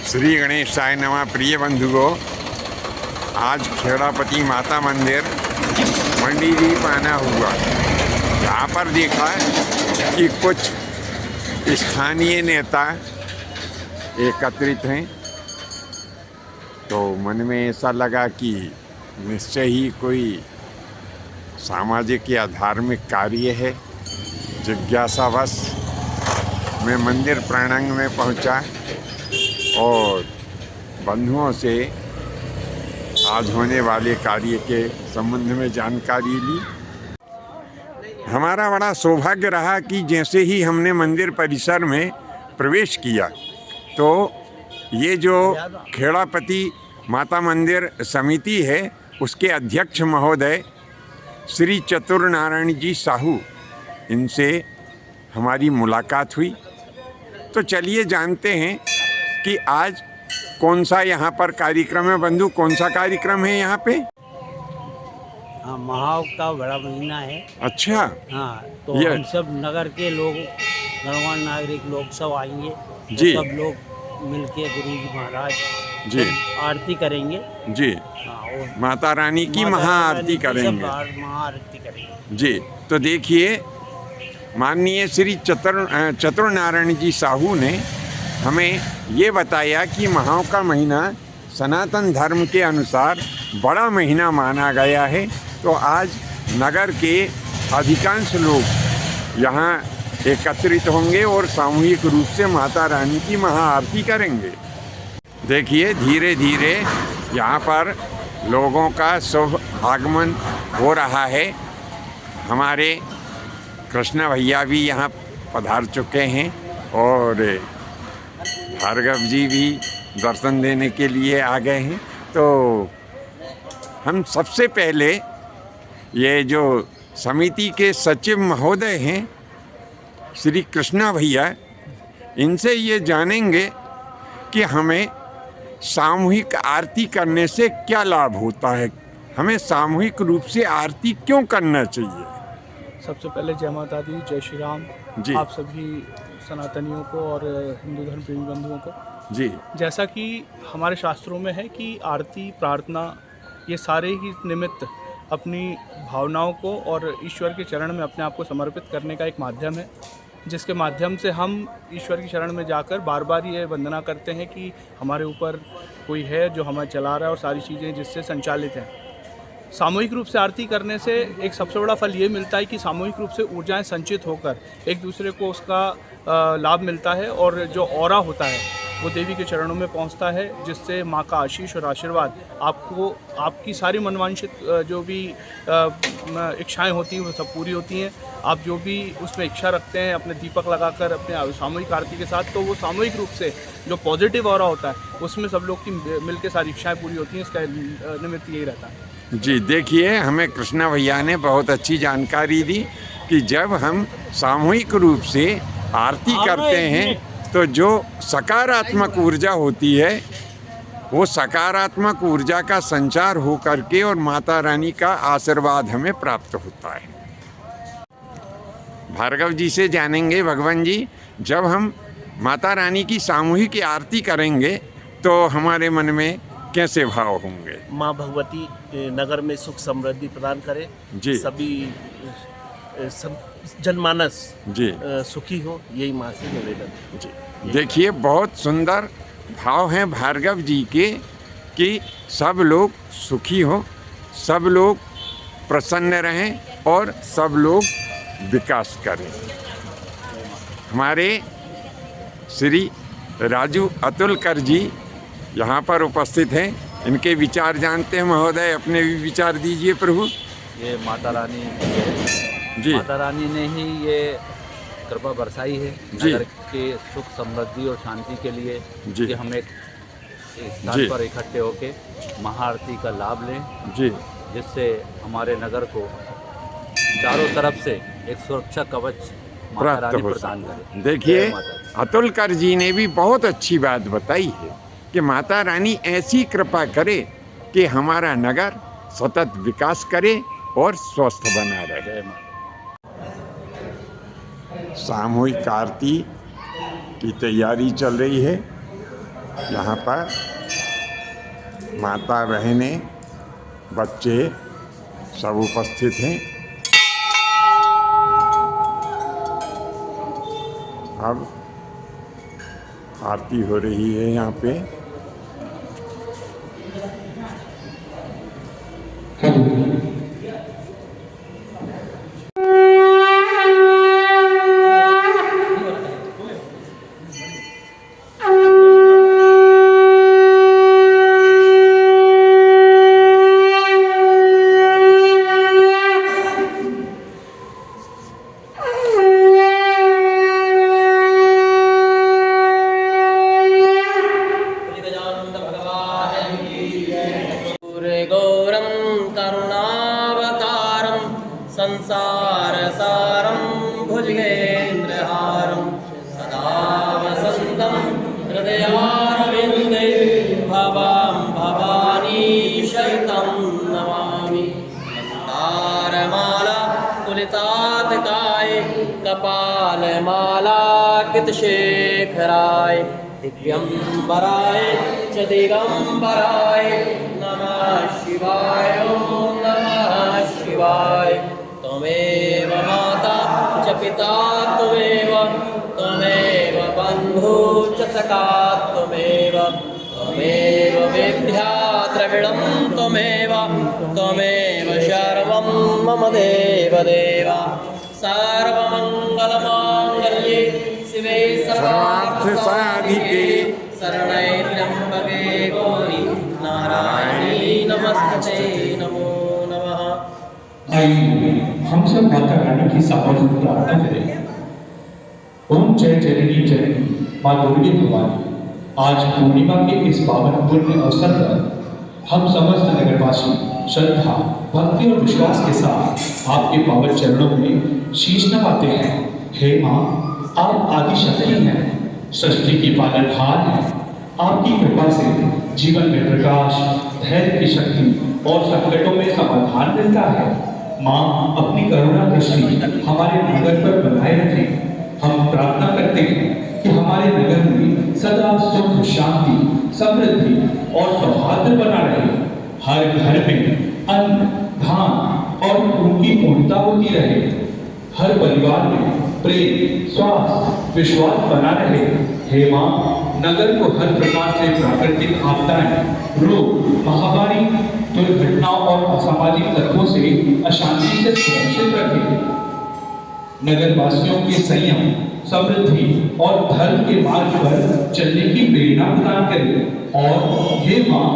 श्री गणेशाय नमः। प्रिय बंधुओं, आज खेड़ापति माता मंदिर मंडीदीप आना हुआ। यहाँ पर देखा कि कुछ स्थानीय नेता एकत्रित हैं, तो मन में ऐसा लगा कि निश्चय ही कोई सामाजिक या धार्मिक कार्य है। जिज्ञासावश मैं मंदिर प्रांगण में पहुंचा और बंधुओं से आज होने वाले कार्य के संबंध में जानकारी ली। हमारा बड़ा सौभाग्य रहा कि जैसे ही हमने मंदिर परिसर में प्रवेश किया तो ये जो खेड़ापति माता मंदिर समिति है उसके अध्यक्ष महोदय श्री चतुरनारायण जी साहू, इनसे हमारी मुलाकात हुई। तो चलिए जानते हैं कि आज कौन सा यहाँ पर कार्यक्रम है। बंधु, कौन सा कार्यक्रम है यहाँ पे? हाँ, महाव का बड़ा महीना है। अच्छा। हाँ, तो हम सब नगर के लोग, गणमान्य नागरिक लोग सब आएंगे जी। तो सब लोग मिलके गुरु जी महाराज जी आरती करेंगे। जी। हाँ, और माता रानी की महाआरती करेंगे। महाआरती करेंगे जी। तो देखिए, माननीय श्री चतुरनारायण जी साहू ने हमें ये बताया कि महाव का महीना सनातन धर्म के अनुसार बड़ा महीना माना गया है। तो आज नगर के अधिकांश लोग यहाँ एकत्रित होंगे और सामूहिक रूप से माता रानी की महाआरती करेंगे। देखिए, धीरे धीरे यहाँ पर लोगों का शुभ आगमन हो रहा है। हमारे कृष्ण भैया भी यहाँ पधार चुके हैं और भार्गव जी भी दर्शन देने के लिए आ गए हैं। तो हम सबसे पहले ये जो समिति के सचिव महोदय हैं श्री कृष्णा भैया, इनसे ये जानेंगे कि हमें सामूहिक आरती करने से क्या लाभ होता है, हमें सामूहिक रूप से आरती क्यों करना चाहिए। सबसे पहले जय माता दी, जय श्री राम जी। आप सभी सनातनियों को और हिंदू धर्म प्रेमी बंधुओं को जी। जैसा कि हमारे शास्त्रों में है कि आरती, प्रार्थना, ये सारे ही निमित्त अपनी भावनाओं को और ईश्वर के चरण में अपने आप को समर्पित करने का एक माध्यम है, जिसके माध्यम से हम ईश्वर के शरण में जाकर बार बार ये वंदना करते हैं कि हमारे ऊपर कोई है जो हमें चला रहा है और सारी चीज़ें जिससे संचालित हैं। सामूहिक रूप से आरती करने से एक सबसे बड़ा फल ये मिलता है कि सामूहिक रूप से ऊर्जाएं संचित होकर एक दूसरे को उसका लाभ मिलता है और जो ऑरा होता है वो देवी के चरणों में पहुंचता है, जिससे माँ का आशीष और आशीर्वाद आपको, आपकी सारी मनवांछित जो भी इच्छाएं होती हैं वो सब पूरी होती हैं। आप जो भी उसमें इच्छा रखते हैं अपने दीपक लगाकर अपने सामूहिक आरती के साथ, तो वो सामूहिक रूप से जो पॉजिटिव ऑरा होता है उसमें सब लोग की मिलकर सारी इच्छाएँ पूरी होती हैं। इसका निमित्त यही रहता है। जी, देखिए, हमें कृष्णा भैया ने बहुत अच्छी जानकारी दी कि जब हम सामूहिक रूप से आरती करते हैं तो जो सकारात्मक ऊर्जा होती है वो सकारात्मक ऊर्जा का संचार हो करके और माता रानी का आशीर्वाद हमें प्राप्त होता है। भार्गव जी से जानेंगे, भगवान जी, जब हम माता रानी की सामूहिक आरती करेंगे तो हमारे मन में कैसे भाव होंगे? माँ भगवती नगर में सुख समृद्धि प्रदान करे जी। सभी सब जनमानस जी सुखी हो, यही माँ से निवेदन। जी। देखिए, बहुत सुंदर भाव हैं भार्गव जी के कि सब लोग सुखी हो, सब लोग प्रसन्न रहें और सब लोग विकास करें। हमारे श्री राजू अतुलकर जी यहाँ पर उपस्थित हैं, इनके विचार जानते हैं। महोदय, अपने भी विचार दीजिए प्रभु। ये माता रानी जी। माता रानी ने ही ये कृपा बरसाई है जी। नगर के सुख समृद्धि और शांति के लिए जी। कि हम एक जी। स्थान पर इकट्ठे होके महाआरती का लाभ लें, जी। जिससे हमारे नगर को चारों तरफ से एक सुरक्षा कवच माता प्राप्त रानी हो प्रदान सके। करे। देखिए, जय माता दी। अतुलकर जी ने भी बहुत अच्छी बात बताई है कि माता रानी ऐसी कृपा करे कि हमारा नगर सतत विकास करे और स्वस्थ बना रहे। जय माता। सामूहिक आरती की तैयारी चल रही है। यहाँ पर माता बहनें बच्चे सब उपस्थित हैं। अब आरती हो रही है यहाँ पे। गौरं करुणावतारं संसारसारं भुजगेन्द्रहारं सदा वसन्तं हृदयारविन्दे भवां भवानी शयितं नमामि। तारमाला कुलितातकाय कपालमाला कितशेखराय दिव्यंबराय च दिगंबराय नमः शिवाय ओम नमः शिवाय। त्वमेव माता च पिता त्वमेव बन्धु च सखा त्वमेव विद्या द्रविणं त्वमेव सर्वं मम देवदेव। सर्वमङ्गलमाङ्गल्ये शिवे सर्वार्थसाधिके शरण्ये त्र्यम्बके गौरी नारायणी नमस्ते नमो नमः। आइए हम सब माता रानी की सामूहिक प्रार्थना करें। ओम जय जननी जननी माँ दुर्गे भवानी। आज पूर्णिमा के इस पावन पुण्य अवसर पर हम समस्त नगरवासी श्रद्धा भक्ति और विश्वास के साथ आपके पावन चरणों में शीश नवाते हैं। हे माँ, आप आदि शक्ति हैं, सृष्टि की पालनहार हैं। आपकी कृपा से जीवन में प्रकाश, धैर्य की शक्ति और संकटों में समाधान मिलता है। माँ, अपनी करुणा दृष्टि हमारे नगर पर बनाए रखें। हम प्रार्थना करते हैं कि हमारे नगर में सदा सुख, शांति, समृद्धि और सौहार्द बना रहे। हर घर में अन्न, धान और खून की पूर्णता होती रहे। हर परिवार में प्रेम, स्वास्थ्य, विश्वास बना रहे। हे माँ, नगर को हर प्रकार से प्राकृतिक आपदाएं, रोग, महामारी, दुर्घटनाओं और असामाजिक तत्वों से अशांति से सुरक्षित रखें। नगर वासियों के संयम, समृद्धि और धर्म के मार्ग पर चलने की प्रेरणा प्रदान करें। और हे माँ,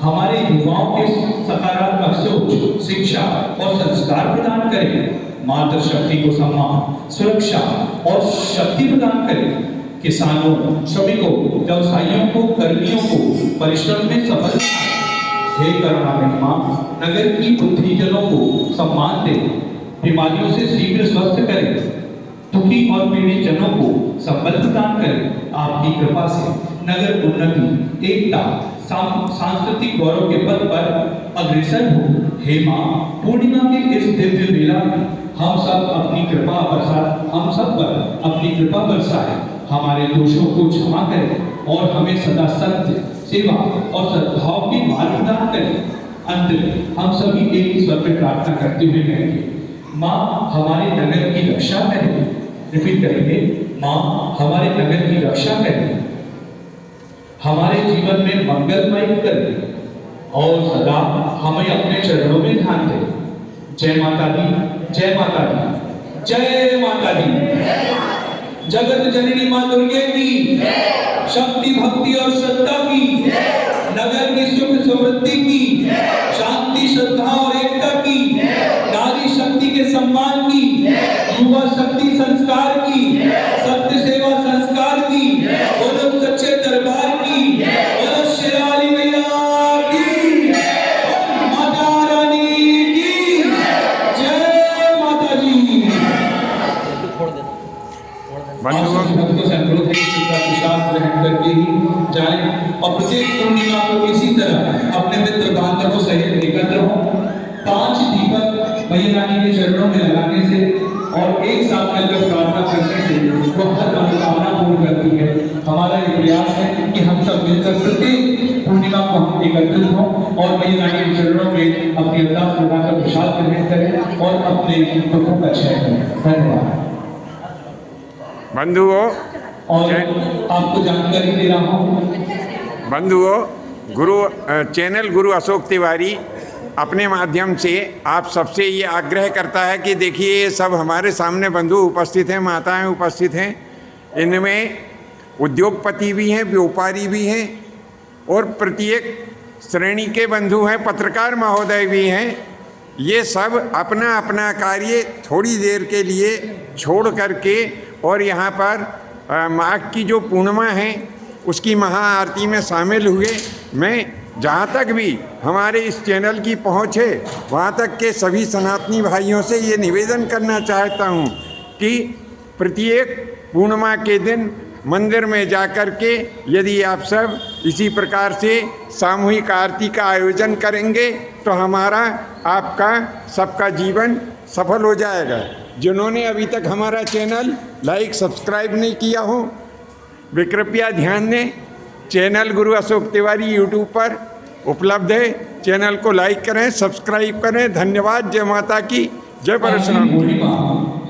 हमारे युवाओं के सकारात्मक सोच, शिक्षा और संस्कार प्रदान करें। मातृशक्ति को सम्मान, सुरक्षा और शक्ति प्रदान करें। किसानों, श्रमिकों, व्यवसायियों को, कर्मियों को परिश्रम में सफल बनाएं। हे करुणामयी माँ, नगर की बुद्धिजनों को सम्मान दें, बीमारियों से शीघ्र स्वस्थ करें, दुखी और पीड़ित जनों को संबल प्रदान करें। आपकी कृपा से नगर उन्नति, एकता, सांस्कृतिक गौरव के पथ पर अग्रसर हो। हे माँ, पूर्णिमा के इस दिव्य मेला में हम सब पर अपनी कृपा बरसाएं, हमारे दोषों को क्षमा करें और हमें सदा सत्य, सेवा और सद्भाव की मार्ग प्रदान करें। अंत में हम सभी एक ही स्वर में प्रार्थना करते हुए कहेंगे, माँ, हमारे नगर की रक्षा करें। रिपीट करेंगे, माँ, हमारे नगर की रक्षा करें, हमारे जीवन में मंगलमय करें और सदा हमें अपने चरणों में ध्यान दें। जय माता दी, जय माता दी, जय माता दी। जगत जननी माँ दुर्गे की शक्ति, भक्ति और श्रद्धा की, नगर की सुख समृद्धि की, शांति, श्रद्धा और एकता की, नारी शक्ति के सम्मान की, युवा शक्ति संस्कार की, सत्य सेवा संस्कार की, बोलो सच्चे दरबार की, बोलो शेराली मैया की, माता रानी की जय। माता जी। भक्तों से अनुरोध है कि प्रसाद ग्रहण करके ही जाएं और प्रत्येक पूर्णिमा को इसी तरह अपने मित्र बांधवों सहित एकत्र हो। 5 दीपक मैया रानी के चरणों में लगाने से और एक साथ मिलकर प्रार्थना करने से वो हर मनोकामना पूर्ण करती है। हमारा ये प्रयास है कि हम सब मिल कर प्रत्येक पूर्णिमा को हम एकत्रित हों और मैया रानी के चरणों में अपनी अरदास लगाकर प्रसाद ग्रहण करें और अपने दुखों का क्षय करें। धन्यवाद। बंधुओं और आपको जानकारी दे रहा हूँ, बंधुओं, चैनल गुरु अशोक तिवारी अपने माध्यम से आप सबसे ये आग्रह करता है कि देखिए ये सब हमारे सामने बंधु उपस्थित हैं, माताएं उपस्थित हैं, इनमें उद्योगपति भी हैं, व्यापारी भी हैं और प्रत्येक श्रेणी के बंधु हैं, पत्रकार महोदय भी हैं। ये सब अपना अपना कार्य थोड़ी देर के लिए छोड़ करके और यहाँ पर माघ की जो पूर्णिमा है उसकी महाआरती में शामिल हुए। मैं जहाँ तक भी हमारे इस चैनल की पहुँच है वहाँ तक के सभी सनातनी भाइयों से ये निवेदन करना चाहता हूँ कि प्रत्येक पूर्णिमा के दिन मंदिर में जाकर के यदि आप सब इसी प्रकार से सामूहिक आरती का आयोजन करेंगे तो हमारा आपका सबका जीवन सफल हो जाएगा। जिन्होंने अभी तक हमारा चैनल लाइक सब्सक्राइब नहीं किया हो वे कृपया ध्यान दें। चैनल गुरु अशोक तिवारी यूट्यूब पर उपलब्ध है, चैनल को लाइक करें, सब्सक्राइब करें। धन्यवाद। जय माता की, जय परशुराम।